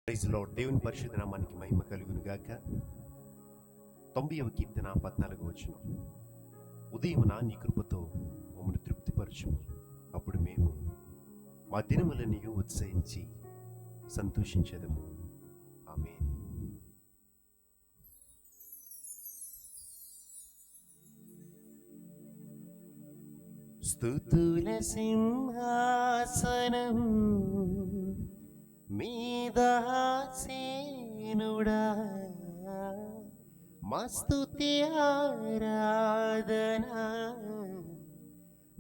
Praise lord. దేవుని పరిశుద్ధ నామానికి మహిమ కలుగును గాక. 90వ కీర్తన 14వ వచనం. ఉదయమున నీ కృపతో మమ్మల్ని తృప్తిపరచుము, అప్పుడు మేము మా దినములన్నీ ఉత్సహించి సంతోషించెదము. ఆమేన్. స్తుతుల సింహాసనం మీద ఆసీనుడా, మా స్తుతి ఆరాధన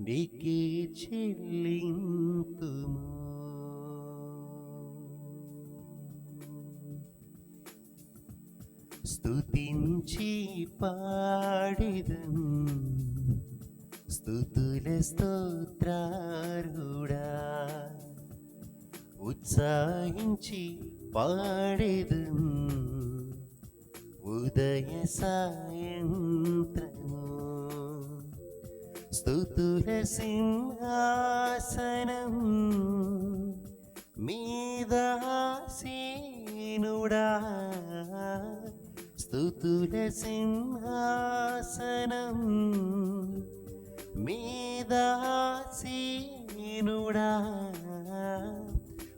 నీకే చెల్లింతుము. స్తుతించి పాడెదం స్తుతుల స్తోత్రారుడా, ఉత్సాహించి పాడెదం ఉదయ సాయంత్రము. స్తుతుల సింహాసనం మీద ఆసీనుడా, స్తుతుల సింహాసనం మీద ఆసీనుడా,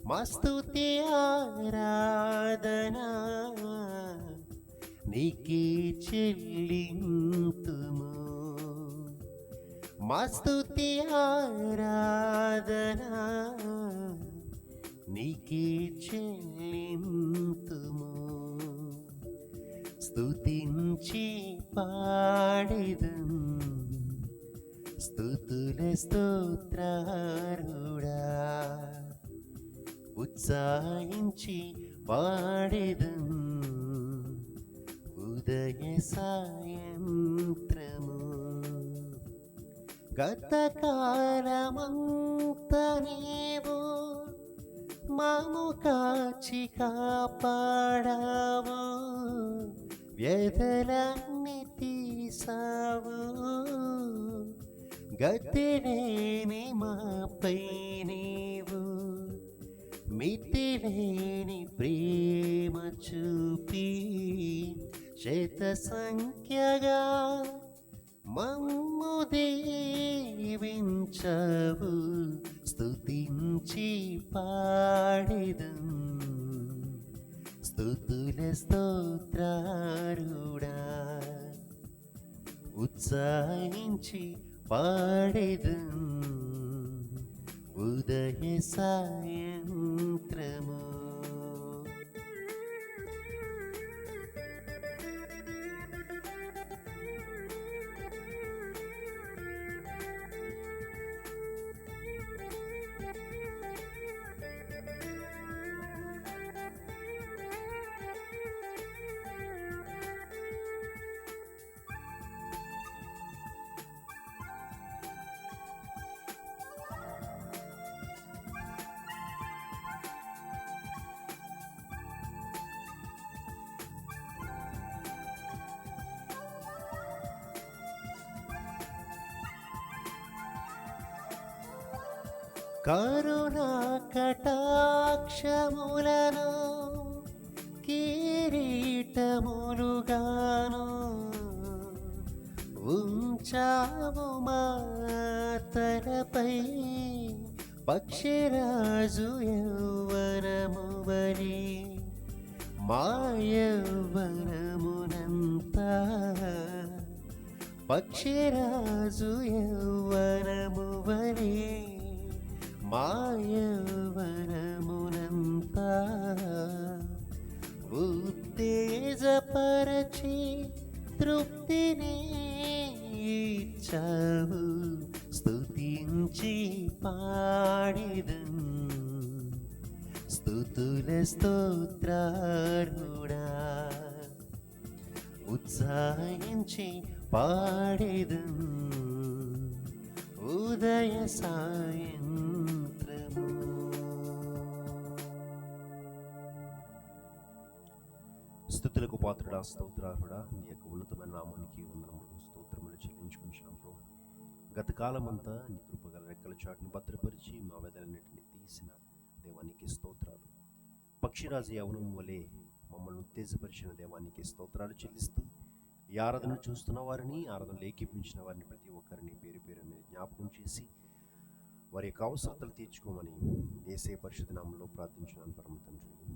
మా స్తుతి ఆరాధన నీకే చెల్లింతుము. మా స్తుతి ఆరాధన నీకే చెల్లింతుము. స్తుతించి పాడెదం స్తుతుల స్తోత్రారుడా, ఉత్సాహించి పాడెదం ఉదయ సాయంత్రము. గతకాలమంత నీవు మాము కాచి కాపాడావు, వ్యధలన్నీ తీసావు. గతిలేని మాపై నీవు మితిలేని ప్రేమ చూపి, శత సంఖ్యగా మమ్ము దీవించావు. స్తుతించి పాడెదం స్తుతుల స్తోత్రారుడా, ఉత్సాహించి పాడెదం ఉదయ సాయంత్రము. కరుణా కటాక్షములను కిరీటములుగాను ఉంచావు మా తలపై. పక్షిరాజు యౌవనము వలె మా యౌవనమునంతా, పక్షిరాజు యౌవనము వలె మా యౌవనమునంతా ఉత్తేజపరచి తృప్తిని ఇచ్చావు. స్తుతించి పాడెదం స్తుతుల స్తోత్రారుడా, ఉత్సాహించి పాడెదం ఉదయ సాయంత్రము. స్తుతులకు పాత్రుడా, స్తోత్రార్హుడా, నీ యొక్క ఉన్నతమైన నామానికి వందనములు స్తోత్రములు చెల్లించుకుంటున్నాం ప్రభు. గత కాలమంతా నీ కృపగల రెక్కల చాటును భద్రపరిచి మా వెదలన్నింటినీ తీసిన దేవానికి స్తోత్రాలు. పక్షిరాజు యవనం వలె మమ్మల్ని ఉత్తేజపరిచిన దేవానికి స్తోత్రాలు చెల్లిస్తూ ఈ ఆరాధన చూస్తున్న వారిని, ఆరాధనలు ఏకీపించిన వారిని ప్రతి ఒక్కరిని పేరు పేరు మీద జ్ఞాపకం చేసి వారి యొక్క అవసరతలు తీర్చుకోమని యేసయ్య పరిశుద్ధ నామములో ప్రార్థించున్నాను పరమ తండ్రి.